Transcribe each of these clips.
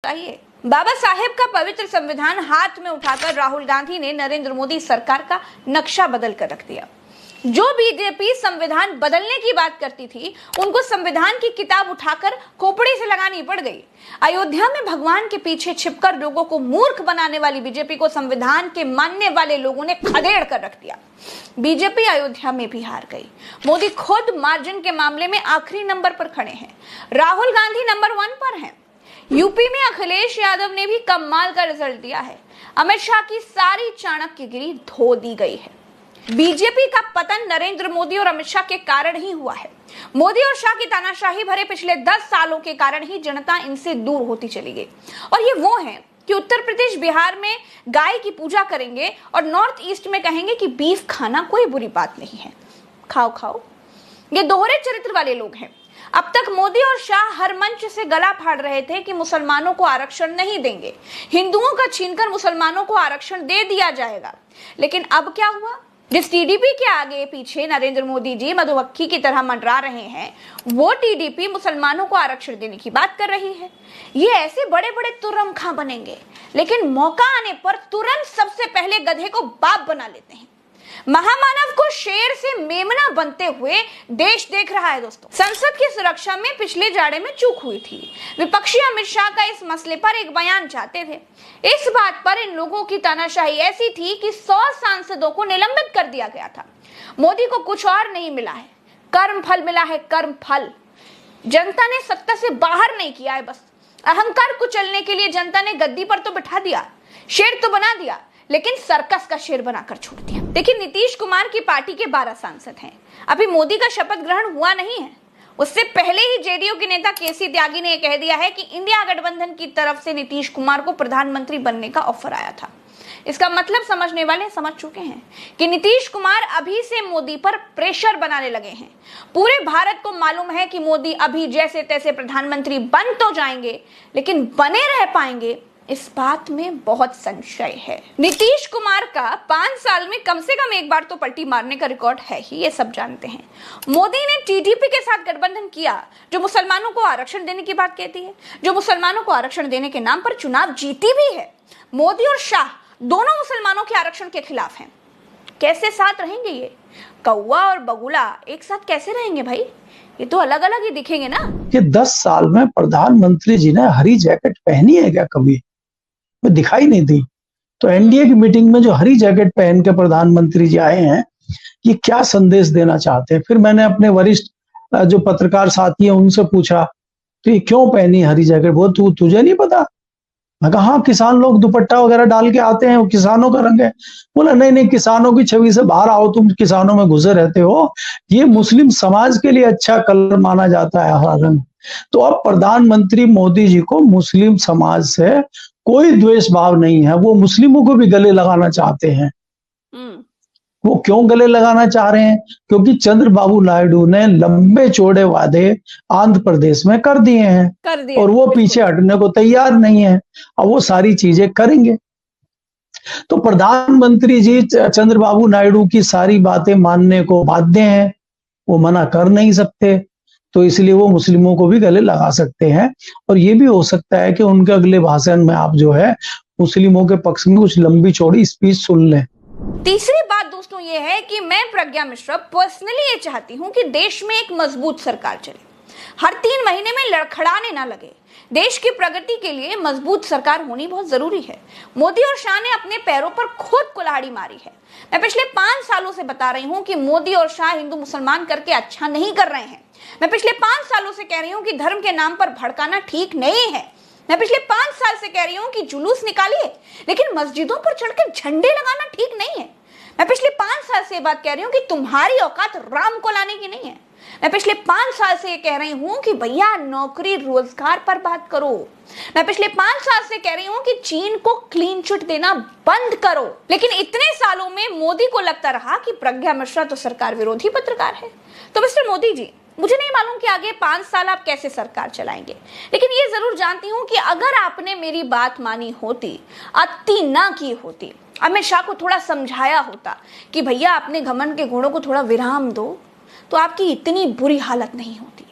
बताइए। बाबा साहेब का पवित्र संविधान हाथ में उठाकर राहुल गांधी ने नरेंद्र मोदी सरकार का नक्शा बदल कर रख दिया। जो बीजेपी संविधान बदलने की बात करती थी, उनको संविधान की किताब उठाकर खोपड़ी से लगानी पड़ गई। अयोध्या में भगवान के पीछे छिपकर लोगों को मूर्ख बनाने वाली बीजेपी को संविधान के मानने वाले लोगों ने खदेड़ कर रख दिया। बीजेपी अयोध्या में भी हार गई। मोदी खुद मार्जिन के मामले में आखिरी नंबर पर खड़े हैं। राहुल गांधी नंबर 1 पर हैं। यूपी में अखिलेश यादव ने भी कमाल का रिजल्ट दिया है। अमित शाह की सारी चाणक्यगिरी धो दी गई है। बीजेपी का पतन नरेंद्र मोदी और अमित शाह के कारण ही हुआ है। मोदी और शाह की तानाशाही भरे पिछले 10 सालों के कारण ही जनता इनसे दूर होती चली गई। और ये वो हैं कि उत्तर प्रदेश बिहार में गाय की पूजा करेंगे और नॉर्थ ईस्ट में कहेंगे कि बीफ खाना कोई बुरी बात नहीं है, खाओ खाओ। ये दोहरे चरित्र वाले लोग हैं। अब तक मोदी और शाह हर मंच से गला फाड़ रहे थे कि मुसलमानों को आरक्षण नहीं देंगे, हिंदुओं का छीनकर मुसलमानों को आरक्षण दे दिया जाएगा। लेकिन अब क्या हुआ? जिस टीडीपी के आगे पीछे नरेंद्र मोदी जी मधुमक्खी की तरह मंडरा रहे हैं, वो टीडीपी मुसलमानों को आरक्षण देने की बात कर रही है। ये ऐसे बड़े बड़े तुर्रम खां बनेंगे, लेकिन मौका आने पर तुरंत सबसे पहले गधे को बाप बना लेते हैं। महामानव को शेर से मेमना बनते हुए देश देख रहा है। दोस्तों, संसद की सुरक्षा में पिछले जाड़े में चूक हुई थी। विपक्षी अमित शाह का इस मसले पर एक बयान चाहते थे। इस बात पर इन लोगों की तानाशाही ऐसी थी कि 100 सांसदों को निलंबित कर दिया गया था। मोदी को कुछ और नहीं मिला है, कर्म फल मिला है, कर्म फल। जनता ने सत्ता से बाहर नहीं किया है, बस अहंकार कुचलने के लिए जनता ने गद्दी पर तो बिठा दिया, शेर तो बना दिया, लेकिन सर्कस का शेर बनाकर छोड़ दिया। देखिए, नीतीश कुमार की पार्टी के 12 सांसद हैं। अभी मोदी का शपथ ग्रहण हुआ नहीं है। उससे पहले ही जेडीयू के नेता केसी त्यागी ने कह दिया है कि इंडिया गठबंधन की तरफ से नीतीश कुमार को प्रधानमंत्री बनने का ऑफर आया था। इसका मतलब समझने वाले समझ चुके हैं कि नीतीश कुमार अभी से मोदी पर प्रेशर बनाने लगे हैं। पूरे भारत को मालूम है कि मोदी अभी जैसे तैसे प्रधानमंत्री बन तो जाएंगे, लेकिन बने रह पाएंगे, इस बात में बहुत संशय है। नीतीश कुमार का 5 साल में कम से कम एक बार तो पलटी मारने का रिकॉर्ड है ही, ये सब जानते हैं। मोदी ने टीडीपी के साथ गठबंधन किया, जो मुसलमानों को आरक्षण देने की बात कहती है, जो मुसलमानों को आरक्षण देने के नाम पर चुनाव जीती भी है। मोदी और शाह दोनों मुसलमानों के आरक्षण के खिलाफ हैं। कैसे साथ रहेंगे ये? कौवा और बगुला एक साथ कैसे रहेंगे भाई? ये तो अलग अलग ही दिखेंगे ना। ये 10 साल में प्रधानमंत्री जी ने हरी जैकेट पहनी है क्या? कभी वो दिखाई नहीं दी। तो एनडीए की मीटिंग में जो हरी जैकेट पहन के प्रधानमंत्री जी आए हैं, ये क्या संदेश देना चाहते हैं? फिर मैंने अपने वरिष्ठ जो पत्रकार साथी हैं उनसे पूछा, तो ये क्यों पहनी हरी जैकेट? वो तुझे नहीं पता? मैं कहा हाँ, किसान लोग दुपट्टा वगैरह डाल के आते हैं, वो किसानों का रंग है। बोला नहीं, किसानों की छवि से बाहर आओ, तुम किसानों में घुसे रहते हो, ये मुस्लिम समाज के लिए अच्छा कलर माना जाता है हरा रंग। तो अब प्रधानमंत्री मोदी जी को मुस्लिम समाज से कोई द्वेष भाव नहीं है। वो मुस्लिमों को भी गले लगाना चाहते हैं। वो क्यों गले लगाना चाह रहे हैं? क्योंकि चंद्रबाबू नायडू ने लंबे चौड़े वादे आंध्र प्रदेश में कर दिए हैं और वो पीछे हटने को तैयार नहीं है। अब वो सारी चीजें करेंगे। तो प्रधानमंत्री जी चंद्रबाबू नायडू की सारी बातें मानने को बाध्य हैं, वो मना कर नहीं सकते। तो इसलिए वो मुस्लिमों को भी गले लगा सकते हैं। और ये भी हो सकता है कि उनके अगले भाषण में आप जो है मुस्लिमों के पक्ष में कुछ लंबी चौड़ी स्पीच सुन लें। तीसरी बात दोस्तों ये है कि मैं प्रज्ञा मिश्रा पर्सनली ये चाहती हूं कि देश में एक मजबूत सरकार चले, हर 3 महीने में लड़खड़ाने ना लगे। देश की प्रगति के लिए मजबूत सरकार होनी बहुत जरूरी है। मोदी और शाह ने अपने पैरों पर खुद कुल्हाड़ी मारी है। मैं पिछले 5 सालों से बता रही हूं कि मोदी और शाह हिंदू मुसलमान करके अच्छा नहीं कर रहे हैं। मैं पिछले 5 सालों से कह रही हूं कि धर्म के नाम पर भड़काना ठीक नहीं है। मैं पिछले 5 साल से कह रही हूं कि जुलूस निकालिए, लेकिन मस्जिदों पर चढ़कर झंडे लगाना ठीक नहीं है। मैं पिछले 5 साल से ये बात कह रही हूं कि तुम्हारी औकात राम को लाने की नहीं है। मैं पिछले 5 साल से ये कह रही हूं कि भैया नौकरी रोजगार पर बात करो। मैं पिछले 5 साल से कह रही हूं कि चीन को क्लीन चिट देना बंद करो। लेकिन इतने सालों में मोदी को लगता रहा कि प्रज्ञा मिश्रा तो सरकार विरोधी पत्रकार है। तो मिस्टर मोदी जी, मुझे नहीं मालूम कि आगे 5 साल आप कैसे सरकार चलाएंगे, लेकिन ये जरूर जानती हूं कि अगर आपने मेरी बात मानी होती, अति ना की होती, अमित शाह को थोड़ा समझाया होता कि भैया अपने घमंड के घोड़ों को थोड़ा विराम दो, तो आपकी इतनी बुरी हालत नहीं होती।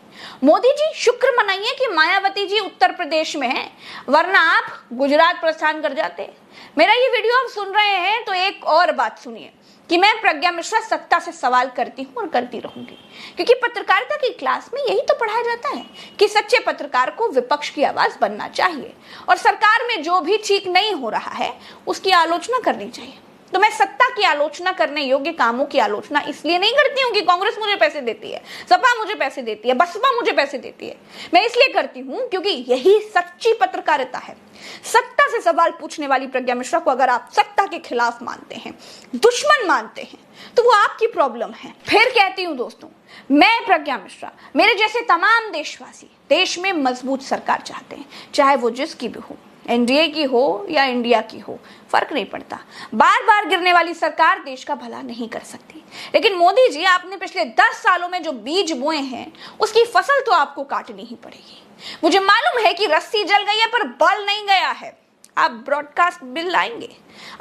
मोदी जी शुक्र मनाइए कि मायावती जी उत्तर प्रदेश में हैं, वरना आप गुजरात प्रस्थान कर जाते। मेरा ये वीडियो आप सुन रहे हैं तो एक और बात सुनिए कि मैं प्रज्ञा मिश्रा सत्ता से सवाल करती हूं और करती रहूंगी, क्योंकि पत्रकारिता की क्लास में यही तो पढ़ाया जाता है कि सच्चे पत्रकार को विपक्ष की आवाज बनना चाहिए और सरकार में जो भी ठीक नहीं हो रहा है उसकी आलोचना करनी चाहिए। तो मैं सत्ता की आलोचना करने योग्य कामों की आलोचना इसलिए नहीं करती हूँ कि कांग्रेस मुझे पैसे देती है, सपा मुझे पैसे देती है, बसपा मुझे पैसे देती है। मैं इसलिए करती हूँ क्योंकि यही सच्ची पत्रकारिता है। सत्ता से सवाल पूछने वाली प्रज्ञा मिश्रा को अगर आप सत्ता के खिलाफ मानते हैं, दुश्मन मानते हैं, तो वो आपकी प्रॉब्लम है। फिर कहती हूँ दोस्तों, मैं प्रज्ञा मिश्रा, मेरे जैसे तमाम देशवासी देश में मजबूत सरकार चाहते हैं, चाहे वो जिसकी भी हो, एनडीए की हो या इंडिया की हो, फर्क नहीं पड़ता। बार बार गिरने वाली सरकार देश का भला नहीं कर सकती। लेकिन मोदी जी, आपने पिछले 10 सालों में जो बीज बोए हैं उसकी फसल तो आपको काटनी ही पड़ेगी। मुझे मालूम है कि रस्सी जल गई है पर बल नहीं गया है। आप ब्रॉडकास्ट बिल लाएंगे,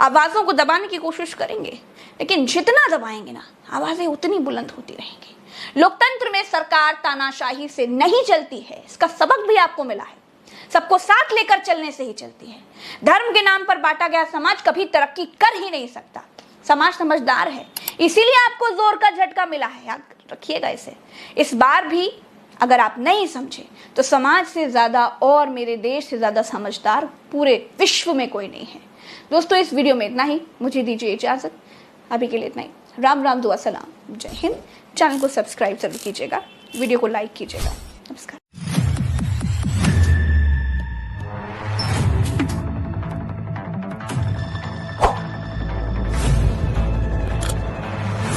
आवाजों को दबाने की कोशिश करेंगे, लेकिन जितना दबाएंगे ना, आवाजें उतनी बुलंद होती रहेंगी। लोकतंत्र में सरकार तानाशाही से नहीं चलती है, इसका सबक भी आपको मिला है। सबको साथ लेकर चलने से ही चलती है। धर्म के नाम पर बांटा गया समाज कभी तरक्की कर ही नहीं सकता। समाज समझदार है, इसीलिए आपको जोर का झटका मिला है, याद रखिएगा इसे। इस बार भी अगर आप नहीं समझे तो समाज से ज्यादा और मेरे देश से ज्यादा समझदार पूरे विश्व में कोई नहीं है। दोस्तों, इस वीडियो में इतना ही। मुझे दीजिए इजाजत, अभी के लिए इतना ही। राम राम, दुआ सलाम, जय हिंद। चैनल को सब्सक्राइब जरूर कीजिएगा, वीडियो को लाइक कीजिएगा। नमस्कार।